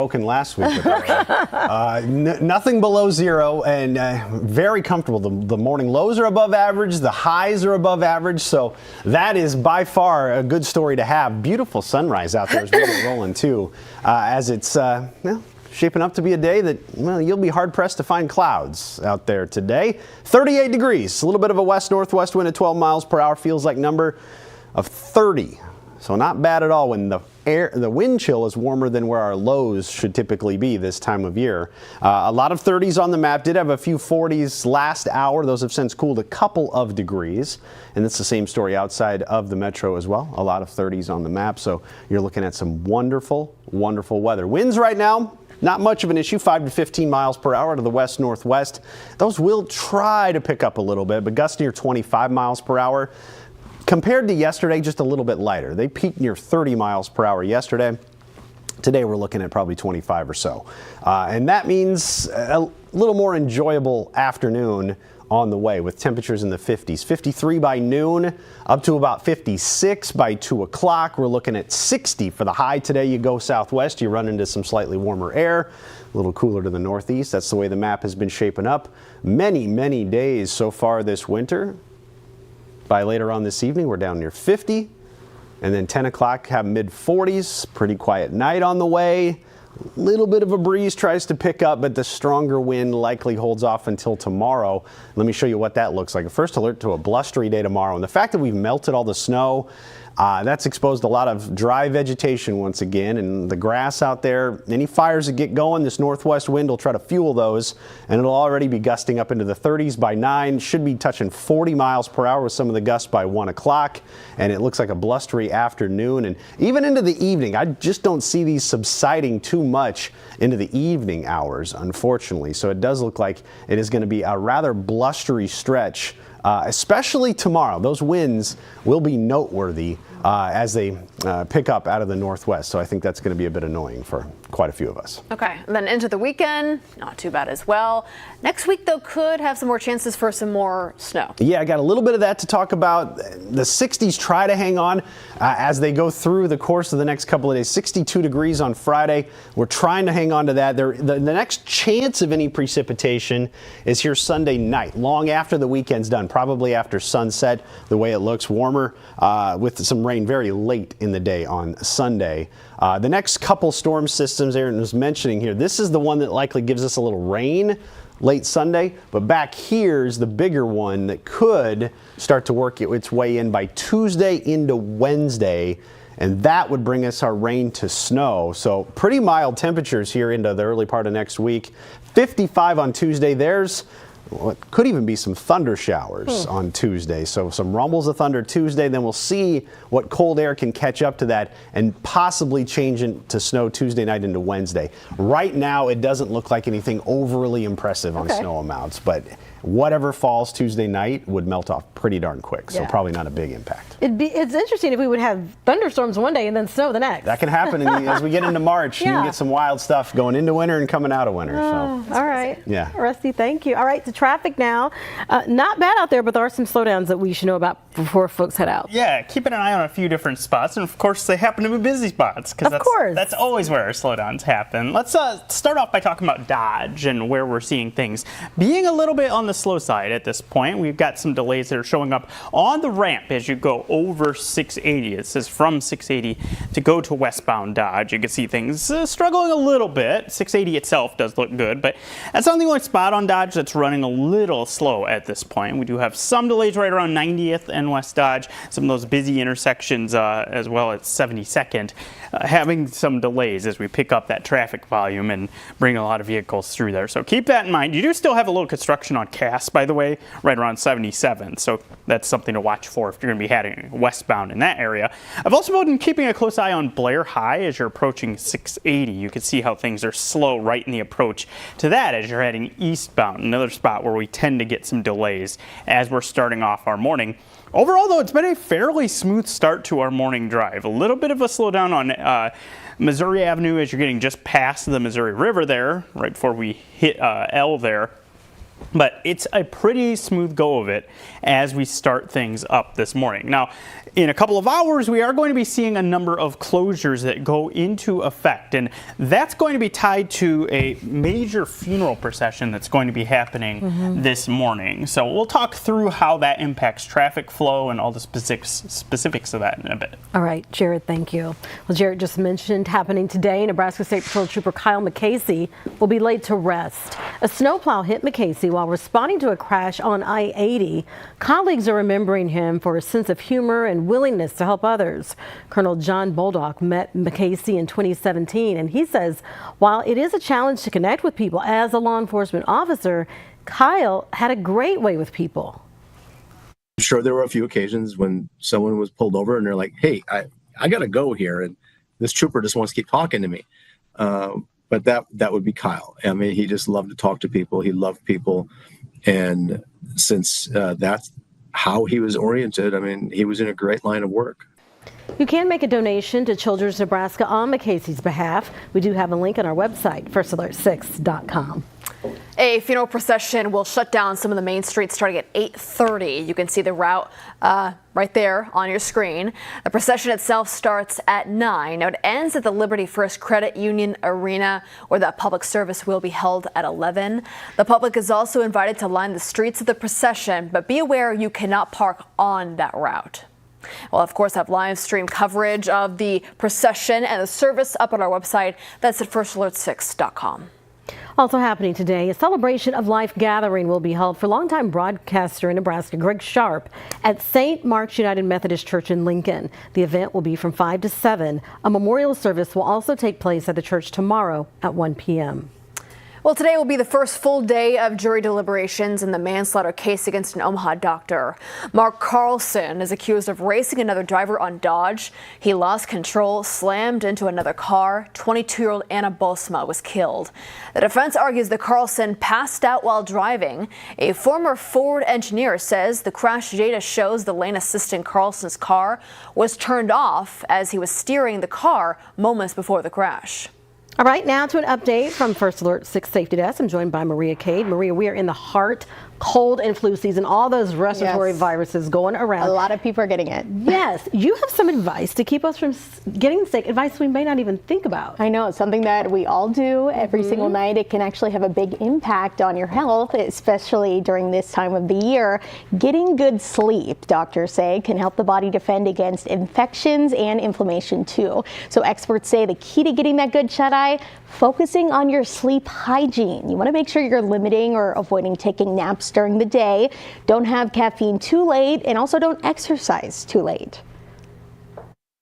Spoken last week with our, nothing below zero and very comfortable. The morning lows are above average, the highs are above average, so that is by far a good story to have. Beautiful sunrise out there as we're rolling too, as it's shaping up to be a day that, well, you'll be hard pressed to find clouds out there today. 38 degrees, a little bit of a west-northwest wind at 12 miles per hour, feels like number of 30. So not bad at all when the wind chill is warmer than where our lows should typically be this time of year. A lot of 30s on the map. Did have a few 40s last hour. Those have since cooled a couple of degrees. And it's the same story outside of the metro as well. A lot of 30s on the map. So you're looking at some wonderful, wonderful weather. Winds right now, not much of an issue, 5 to 15 miles per hour to the west-northwest. Those will try to pick up a little bit, but gusts near 25 miles per hour. Compared to yesterday, just a little bit lighter. They peaked near 30 miles per hour yesterday. Today we're looking at probably 25 or so. And that means a little more enjoyable afternoon on the way with temperatures in the 50s. 53 by noon, up to about 56 by 2 o'clock. We're looking at 60 for the high today. You go southwest, you run into some slightly warmer air, a little cooler to the northeast. That's the way the map has been shaping up. Many, many days so far this winter. By later on this evening, we're down near 50, and then 10 o'clock have mid-40s. Pretty quiet night on the way. Little bit of a breeze tries to pick up, but the stronger wind likely holds off until tomorrow. Let me show you what that looks like. A first alert to a blustery day tomorrow, and the fact that we've melted all the snow, that's exposed a lot of dry vegetation once again, and the grass out there. Any fires that get going, this northwest wind will try to fuel those, and it'll already be gusting up into the 30s by 9. Should be touching 40 miles per hour with some of the gusts by 1 o'clock, and it looks like a blustery afternoon. And even into the evening, I just don't see these subsiding too much into the evening hours, unfortunately. So it does look like it is going to be a rather blustery stretch. Especially tomorrow. Those winds will be noteworthy as they pick up out of the northwest. So I think that's going to be a bit annoying for quite a few of us. Okay, and then into the weekend, not too bad as well. Next week, though, could have some more chances for some more snow. Yeah, I got a little bit of that to talk about. The 60s try to hang on as they go through the course of the next couple of days. 62 degrees on Friday. We're trying to hang on to that. The next chance of any precipitation is here Sunday night, long after the weekend's done, probably after sunset, the way it looks. Warmer with some rain very late in the day on Sunday. The next couple storm systems Aaron was mentioning here, this is the one that likely gives us a little rain late Sunday, but back here's the bigger one that could start to work its way in by Tuesday into Wednesday, and that would bring us our rain to snow. So pretty mild temperatures here into the early part of next week. 55 on Tuesday. There's what could even be some thunder showers on Tuesday. So some rumbles of thunder Tuesday, then we'll see what cold air can catch up to that and possibly change into snow Tuesday night into Wednesday. Right now, it doesn't look like anything overly impressive on snow amounts, but whatever falls Tuesday night would melt off pretty darn quick, so probably not a big impact. It's interesting if we would have thunderstorms one day and then snow the next. That can happen as we get into March. You can get some wild stuff going into winter and coming out of winter. So. All right. Yeah. Rusty, thank you. All right, to traffic now. Not bad out there, but there are some slowdowns that we should know about before folks head out. Yeah, keeping an eye on a few different spots, and of course they happen to be busy spots because that's always where our slowdowns happen. Let's start off by talking about Dodge and where we're seeing things being a little bit on the slow side at this point. We've got some delays that are showing up on the ramp as you go over 680. It says from 680 to go to westbound Dodge. You can see things struggling a little bit. 680 itself does look good, but that's not the only spot on Dodge that's running a little slow at this point. We do have some delays right around 90th and West Dodge, some of those busy intersections as well as 72nd, having some delays as we pick up that traffic volume and bring a lot of vehicles through there. So keep that in mind. You do still have a little construction on Cass, by the way, right around 77th. So that's something to watch for if you're going to be heading westbound in that area. I've also been keeping a close eye on Blair High as you're approaching 680. You can see how things are slow right in the approach to that as you're heading eastbound. Another spot where we tend to get some delays as we're starting off our morning. Overall, though, it's been a fairly smooth start to our morning drive. A little bit of a slowdown on Missouri Avenue as you're getting just past the Missouri River there, right before we hit L there. But it's a pretty smooth go of it as we start things up this morning. Now, in a couple of hours, we are going to be seeing a number of closures that go into effect, and that's going to be tied to a major funeral procession that's going to be happening this morning. So we'll talk through how that impacts traffic flow and all the specifics of that in a bit. All right, Jared, thank you. Well, Jared just mentioned happening today, Nebraska State Patrol Trooper Kyle McAcy will be laid to rest. A snowplow hit McAcy while responding to a crash on I-80. Colleagues are remembering him for his sense of humor and willingness to help others. Colonel John Boldock met McAcy in 2017, and he says while it is a challenge to connect with people as a law enforcement officer, Kyle had a great way with people. I'm sure there were a few occasions when someone was pulled over and they're like, hey, I got to go here, and this trooper just wants to keep talking to me. But that would be Kyle. I mean, he just loved to talk to people. He loved people. And since that's how he was oriented, I mean, he was in a great line of work. You can make a donation to Children's Nebraska on McAcy's behalf. We do have a link on our website, firstalert6.com. A funeral procession will shut down some of the main streets starting at 8:30. You can see the route right there on your screen. The procession itself starts at 9. Now it ends at the Liberty First Credit Union Arena, where that public service will be held at 11. The public is also invited to line the streets of the procession, but be aware you cannot park on that route. We'll, of course, have live stream coverage of the procession and the service up on our website. That's at firstalert6.com. Also happening today, a celebration of life gathering will be held for longtime broadcaster in Nebraska Greg Sharp at St. Mark's United Methodist Church in Lincoln. The event will be from 5 to 7. A memorial service will also take place at the church tomorrow at 1 p.m. Well, today will be the first full day of jury deliberations in the manslaughter case against an Omaha doctor. Mark Carlson is accused of racing another driver on Dodge. He lost control, slammed into another car. 22-year-old Anna Bosma was killed. The defense argues that Carlson passed out while driving. A former Ford engineer says the crash data shows the lane assist in Carlson's car was turned off as he was steering the car moments before the crash. All right, now to an update from First Alert 6 Safety Desk. I'm joined by Maria Cade. Maria, we are in the heart, cold and flu season, all those respiratory viruses going around. A lot of people are getting it. Yes, you have some advice to keep us from getting sick, advice we may not even think about. I know, it's something that we all do every single night. It can actually have a big impact on your health, especially during this time of the year. Getting good sleep, doctors say, can help the body defend against infections and inflammation too. So experts say the key to getting that good shut-eye, focusing on your sleep hygiene. You want to make sure you're limiting or avoiding taking naps during the day. Don't have caffeine too late, and also don't exercise too late.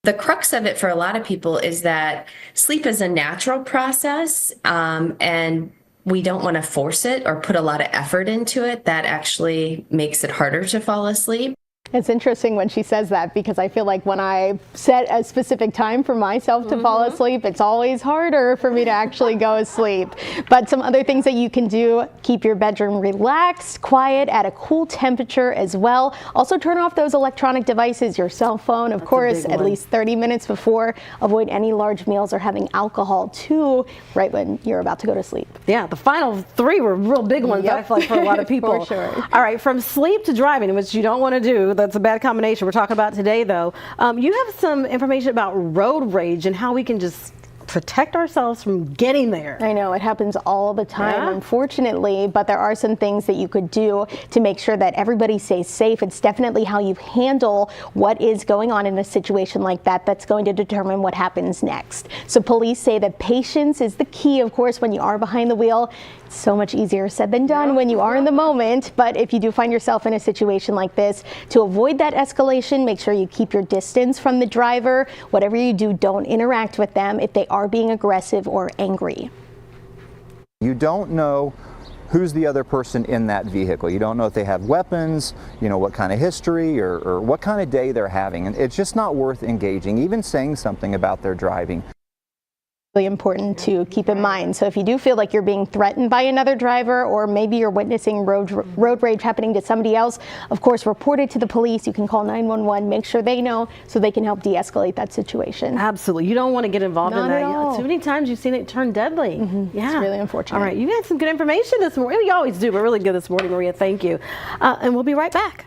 The crux of it for a lot of people is that sleep is a natural process, and we don't want to force it or put a lot of effort into it. That actually makes it harder to fall asleep. It's interesting when she says that, because I feel like when I set a specific time for myself to fall asleep, it's always harder for me to actually go to sleep. But some other things that you can do: keep your bedroom relaxed, quiet, at a cool temperature as well. Also turn off those electronic devices, your cell phone, of course, at least 30 minutes before. Avoid any large meals or having alcohol too right when you're about to go to sleep. Yeah, the final 3 were real big ones, I feel like, for a lot of people. For sure. All right, from sleep to driving, which you don't want to do. That's a bad combination we're talking about today, though. You have some information about road rage and how we can just protect ourselves from getting there. I know, it happens all the time, unfortunately, but there are some things that you could do to make sure that everybody stays safe. It's definitely how you handle what is going on in a situation like that that's going to determine what happens next. So police say that patience is the key, of course, when you are behind the wheel. It's so much easier said than done when you are in the moment, but if you do find yourself in a situation like this, to avoid that escalation, make sure you keep your distance from the driver. Whatever you do, don't interact with them if they are being aggressive or angry. You don't know who's the other person in that vehicle. You don't know if they have weapons, you know, what kind of history or what kind of day they're having. And it's just not worth engaging, even saying something about their driving. Really important to keep in mind. So if you do feel like you're being threatened by another driver, or maybe you're witnessing road rage happening to somebody else, of course, report it to the police. You can call 911, make sure they know so they can help de-escalate that situation. Absolutely. You don't want to get involved in that. Too many times you've seen it turn deadly. Yeah. It's really unfortunate. All right, you had some good information this morning. You always do, but really good this morning, Maria. Thank you. And we'll be right back.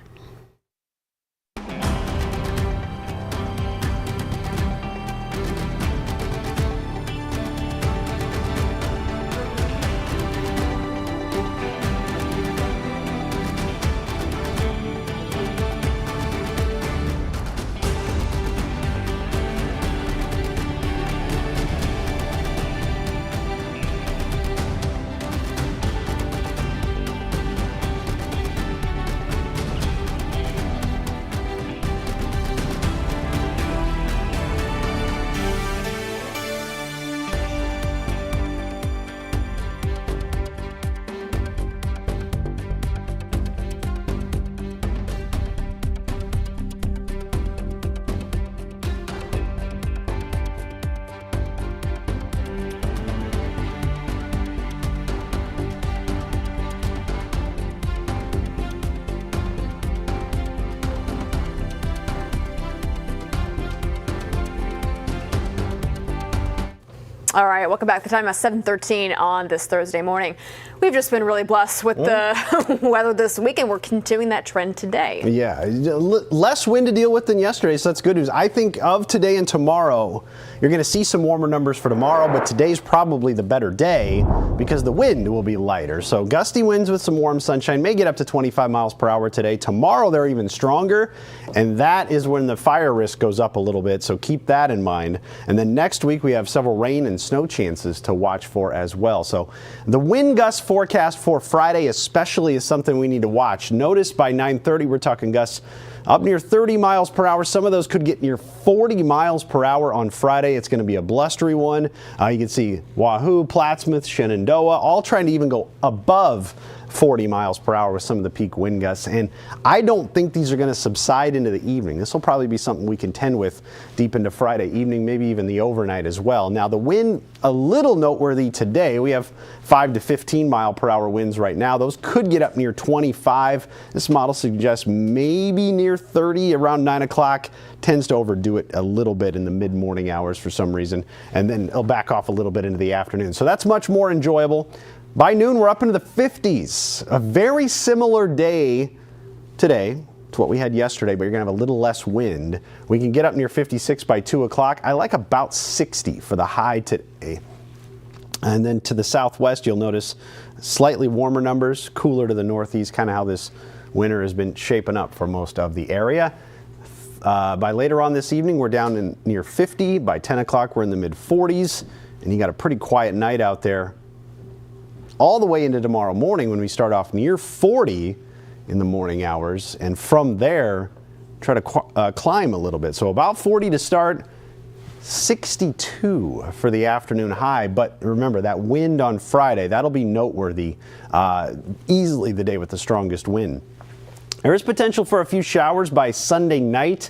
All right, welcome back. The time is 7:13 on this Thursday morning. We've just been really blessed with the weather this week, and we're continuing that trend today. Yeah, less wind to deal with than yesterday, so that's good news. I think of today and tomorrow, you're going to see some warmer numbers for tomorrow, but today's probably the better day because the wind will be lighter. So gusty winds with some warm sunshine may get up to 25 miles per hour today. Tomorrow, they're even stronger, and that is when the fire risk goes up a little bit, so keep that in mind. And then next week, we have several rain and snow chances to watch for as well. So the wind gust forecast for Friday especially is something we need to watch. Notice by 9:30 we're talking gusts up near 30 miles per hour. Some of those could get near 40 miles per hour on Friday. It's going to be a blustery one. You can see Wahoo, Plattsmouth, Shenandoah all trying to even go above 40 miles per hour with some of the peak wind gusts. And I don't think these are going to subside into the evening. This will probably be something we contend with deep into Friday evening, maybe even the overnight as well. Now the wind, a little noteworthy today. We have 5 to 15 mile per hour winds right now. Those could get up near 25. This model suggests maybe near 30 around 9 o'clock. Tends to overdo it a little bit in the mid-morning hours for some reason, and then it'll back off a little bit into the afternoon. So that's much more enjoyable. By noon, we're up into the 50s. A very similar day today to what we had yesterday, but you're going to have a little less wind. We can get up near 56 by 2 o'clock. I like about 60 for the high today. And then to the southwest, you'll notice slightly warmer numbers, cooler to the northeast, kind of how this winter has been shaping up for most of the area. By later on this evening, we're down in near 50. By 10 o'clock, we're in the mid-40s. And you got a pretty quiet night out there all the way into tomorrow morning when we start off near 40 in the morning hours. And from there, try to climb a little bit. So about 40 to start, 62 for the afternoon high. But remember, that wind on Friday, that'll be noteworthy. Easily the day with the strongest wind. There is potential for a few showers by Sunday night.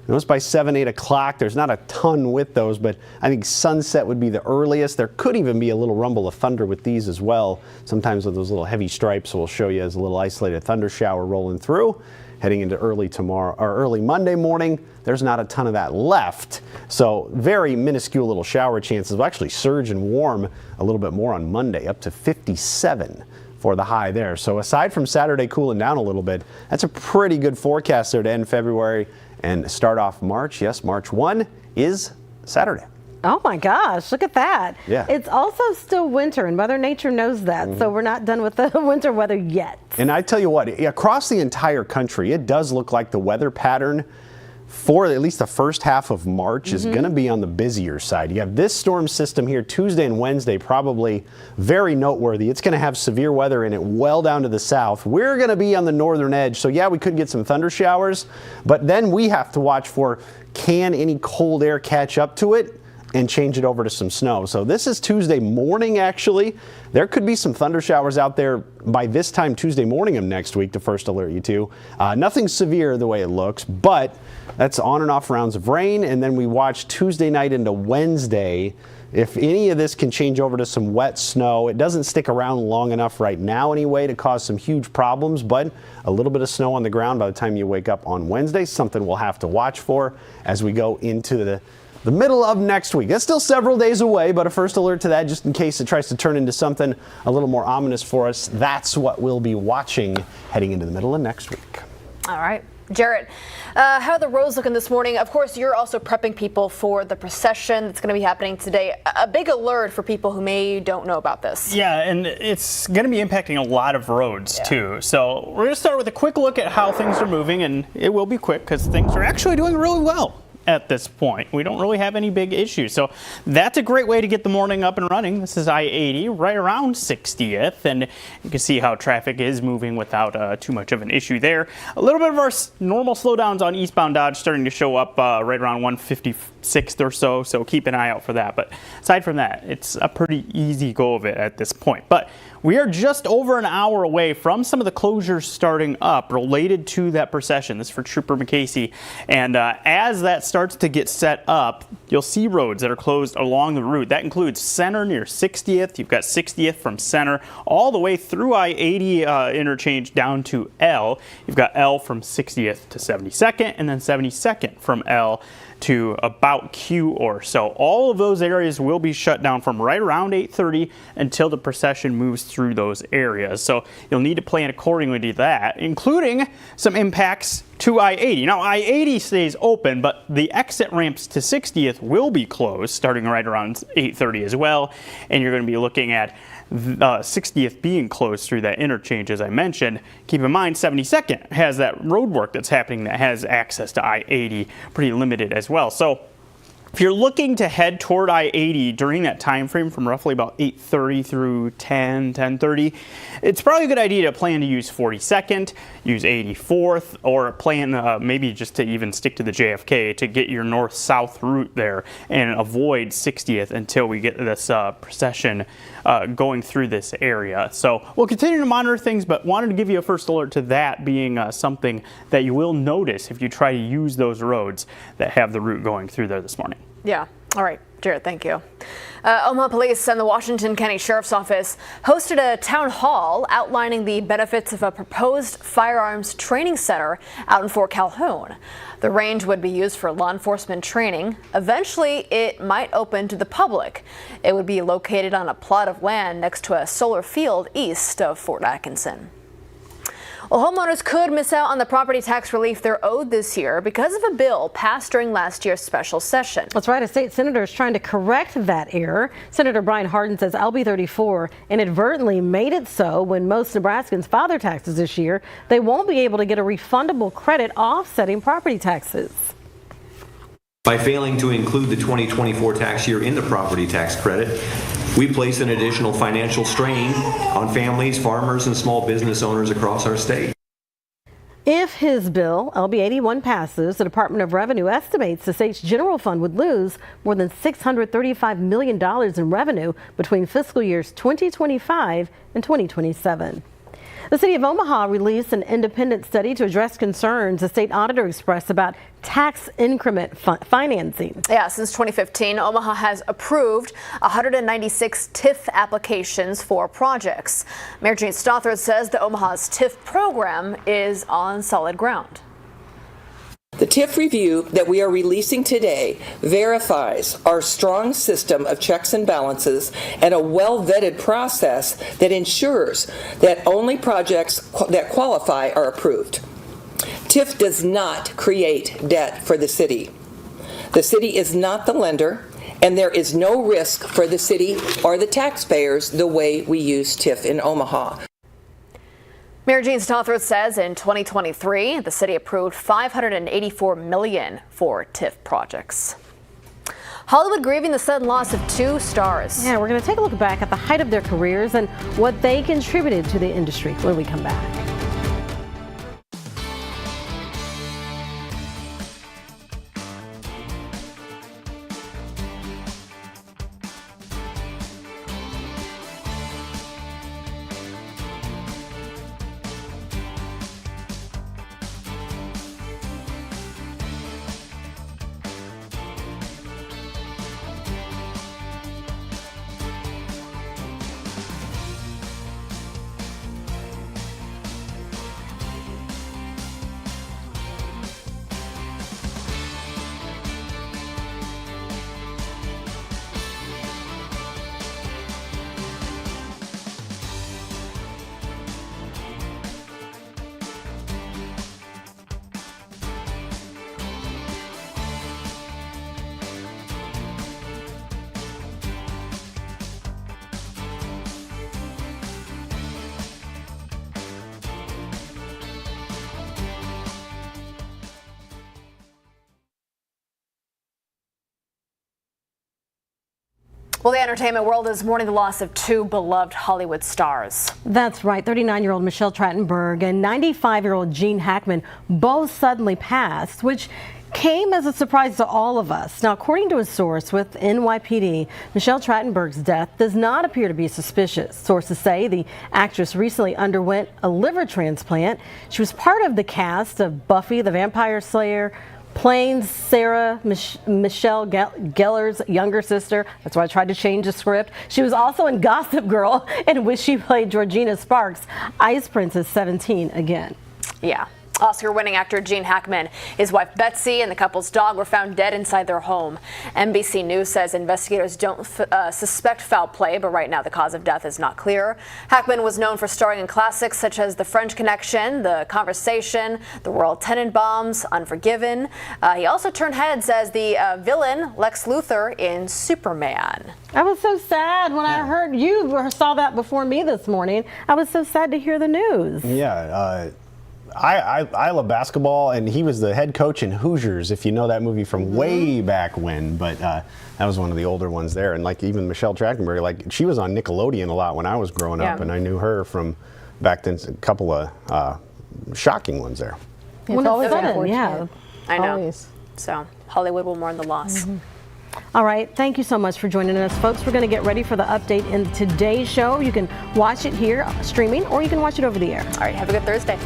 Notice by 7, 8 o'clock, there's not a ton with those, but I think sunset would be the earliest. There could even be a little rumble of thunder with these as well. Sometimes with those little heavy stripes, we'll show you as a little isolated thunder shower rolling through. Heading into early tomorrow or early Monday morning, there's not a ton of that left. So very minuscule little shower chances. Will actually surge and warm a little bit more on Monday, up to 57 for the high there. So aside from Saturday cooling down a little bit, that's a pretty good forecast there to end February and start off March. Yes, March 1 is Saturday. Oh my gosh, look at that. Yeah. It's also still winter, and Mother Nature knows that, so we're not done with the winter weather yet. And I tell you what, across the entire country, it does look like the weather pattern for at least the first half of March is going to be on the busier side. You have this storm system here Tuesday and Wednesday, probably very noteworthy. It's going to have severe weather in it well down to the south. We're going to be on the northern edge, so yeah, we could get some thunder showers, but then we have to watch for, can any cold air catch up to it and change it over to some snow. So this is Tuesday morning, actually. There could be some thunder showers out there by this time Tuesday morning of next week to first alert you to. Nothing severe the way it looks, but that's on and off rounds of rain. And then we watch Tuesday night into Wednesday. If any of this can change over to some wet snow, it doesn't stick around long enough right now anyway to cause some huge problems, but a little bit of snow on the ground by the time you wake up on Wednesday, something we'll have to watch for as we go into the middle of next week. That's still several days away, but a first alert to that just in case it tries to turn into something a little more ominous for us. That's what we'll be watching heading into the middle of next week. All right. Jarrett, how are the roads looking this morning? Of course, you're also prepping people for the procession that's going to be happening today. A big alert for people who don't know about this. Yeah, and it's going to be impacting a lot of roads too. So we're going to start with a quick look at how things are moving, and it will be quick because things are actually doing really well at this point. We don't really have any big issues. So that's a great way to get the morning up and running. This is I-80 right around 60th, and you can see how traffic is moving without too much of an issue there. A little bit of our normal slowdowns on eastbound Dodge starting to show up right around 156th or so, so keep an eye out for that. But aside from that, it's a pretty easy go of it at this point. But we are just over an hour away from some of the closures starting up related to that procession. This is for Trooper McAcy. And as that starts to get set up, you'll see roads that are closed along the route. That includes Center near 60th. You've got 60th from Center all the way through I-80 interchange down to L. You've got L from 60th to 72nd, and then 72nd from L to about Q or so. All of those areas will be shut down from right around 8:30 until the procession moves through those areas. So you'll need to plan accordingly to that, including some impacts to I-80. Now, I-80 stays open, but the exit ramps to 60th will be closed starting right around 8:30 as well. And you're going to be looking at 60th being closed through that interchange, as I mentioned. Keep in mind, 72nd has that road work that's happening that has access to I-80 pretty limited as well. So if you're looking to head toward I-80 during that time frame from roughly about 8:30 through 10:30, it's probably a good idea to plan to use 42nd, use 84th, or plan maybe just to even stick to the JFK to get your north-south route there and avoid 60th until we get this procession going through this area. So we'll continue to monitor things, but wanted to give you a first alert to that being something that you will notice if you try to use those roads that have the route going through there this morning. Yeah. All right, Jared, thank you. Omaha Police and the Washington County Sheriff's Office hosted a town hall outlining the benefits of a proposed firearms training center out in Fort Calhoun. The range would be used for law enforcement training. Eventually, it might open to the public. It would be located on a plot of land next to a solar field east of Fort Atkinson. Well, homeowners could miss out on the property tax relief they're owed this year because of a bill passed during last year's special session. That's right. A state senator is trying to correct that error. Senator Brian Hardin says LB 34 inadvertently made it so when most Nebraskans file their taxes this year, they won't be able to get a refundable credit offsetting property taxes. By failing to include the 2024 tax year in the property tax credit, we place an additional financial strain on families, farmers, and small business owners across our state. If his bill, LB 81, passes, the Department of Revenue estimates the state's general fund would lose more than $635 million in revenue between fiscal years 2025 and 2027. The city of Omaha released an independent study to address concerns the state auditor expressed about tax increment financing. Yeah, since 2015, Omaha has approved 196 TIF applications for projects. Mayor Gene Stothard says that Omaha's TIF program is on solid ground. The TIF review that we are releasing today verifies our strong system of checks and balances and a well-vetted process that ensures that only projects that qualify are approved. TIF does not create debt for the city. The city is not the lender, and there is no risk for the city or the taxpayers the way we use TIF in Omaha. Mayor Gene Stothard says in 2023, the city approved $584 million for TIF projects. Hollywood grieving the sudden loss of 2 stars. Yeah, we're going to take a look back at the height of their careers and what they contributed to the industry when we come back. Well, the entertainment world is mourning the loss of 2 beloved Hollywood stars. That's right. 39-year-old Michelle Trachtenberg and 95-year-old Gene Hackman both suddenly passed, which came as a surprise to all of us. Now, according to a source with NYPD, Michelle Trachtenberg's death does not appear to be suspicious. Sources say the actress recently underwent a liver transplant. She was part of the cast of Buffy the Vampire Slayer, playing Sarah Michelle Gellar's younger sister. That's why I tried to change the script. She was also in Gossip Girl, in which she played Georgina Sparks, Ice Princess 17 again. Yeah. Oscar-winning actor Gene Hackman, his wife Betsy, and the couple's dog were found dead inside their home. NBC News says investigators don't suspect foul play, but right now the cause of death is not clear. Hackman was known for starring in classics such as The French Connection, The Conversation, The Royal Tenenbaums, Unforgiven. He also turned heads as the villain Lex Luthor in Superman. I was so sad when I heard you saw that before me this morning. I was so sad to hear the news. Yeah. I love basketball, and he was the head coach in Hoosiers, if you know that movie from way back when. But that was one of the older ones there. And like even Michelle Trachtenberg, like she was on Nickelodeon a lot when I was growing up, and I knew her from back then. A couple of shocking ones there. It's always unfortunate. Yeah, I know. Always. So Hollywood will mourn the loss. All right, thank you so much for joining us, folks. We're going to get ready for the update in today's show. You can watch it here streaming, or you can watch it over the air. All right, have a good Thursday.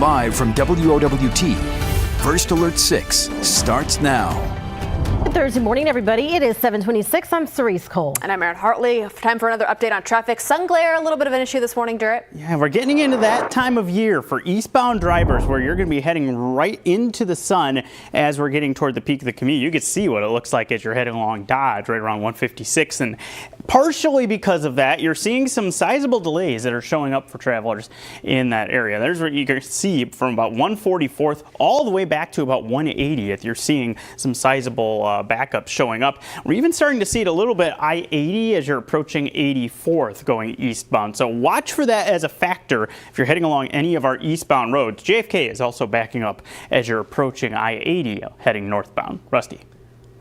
Live from WOWT, First Alert 6 starts now. Good Thursday morning, everybody. It is 7:26. I'm Cerise Cole. And I'm Erin Hartley. Time for another update on traffic. Sun glare, a little bit of an issue this morning, Jarrett. Yeah, we're getting into that time of year for eastbound drivers where you're going to be heading right into the sun as we're getting toward the peak of the commute. You can see what it looks like as you're heading along Dodge right around 156. And partially because of that, you're seeing some sizable delays that are showing up for travelers in that area. There's what you can see from about 144th all the way back to about 180th. You're seeing some sizable backups showing up. We're even starting to see it a little bit I-80 as you're approaching 84th going eastbound. So watch for that as a factor if you're heading along any of our eastbound roads. JFK is also backing up as you're approaching I-80 heading northbound. Rusty.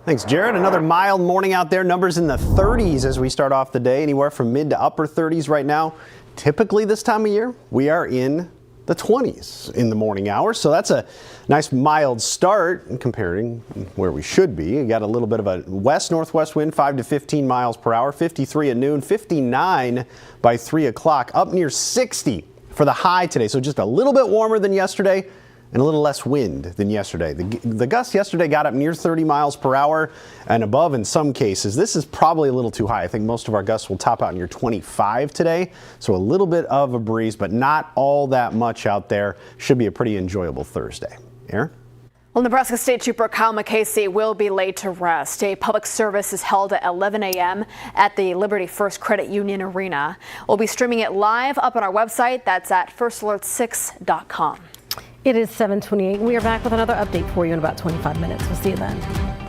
Thanks, Jared. Another mild morning out there. Numbers in the 30s as we start off the day, anywhere from mid to upper 30s right now. Typically this time of year, we are in the 20s in the morning hours. So that's a nice mild start comparing where we should be. You got a little bit of a west-northwest wind, 5 to 15 miles per hour, 53 at noon, 59 by 3 o'clock, up near 60 for the high today. So just a little bit warmer than yesterday and a little less wind than yesterday. The gusts yesterday got up near 30 miles per hour and above in some cases. This is probably a little too high. I think most of our gusts will top out near 25 today. So a little bit of a breeze, but not all that much out there. Should be a pretty enjoyable Thursday. Aaron? Well, Nebraska State Trooper Kyle McAcy will be laid to rest. A public service is held at 11 a.m. at the Liberty First Credit Union Arena. We'll be streaming it live up on our website. That's at firstalert6.com. It is 7:28. We are back with another update for you in about 25 minutes. We'll see you then.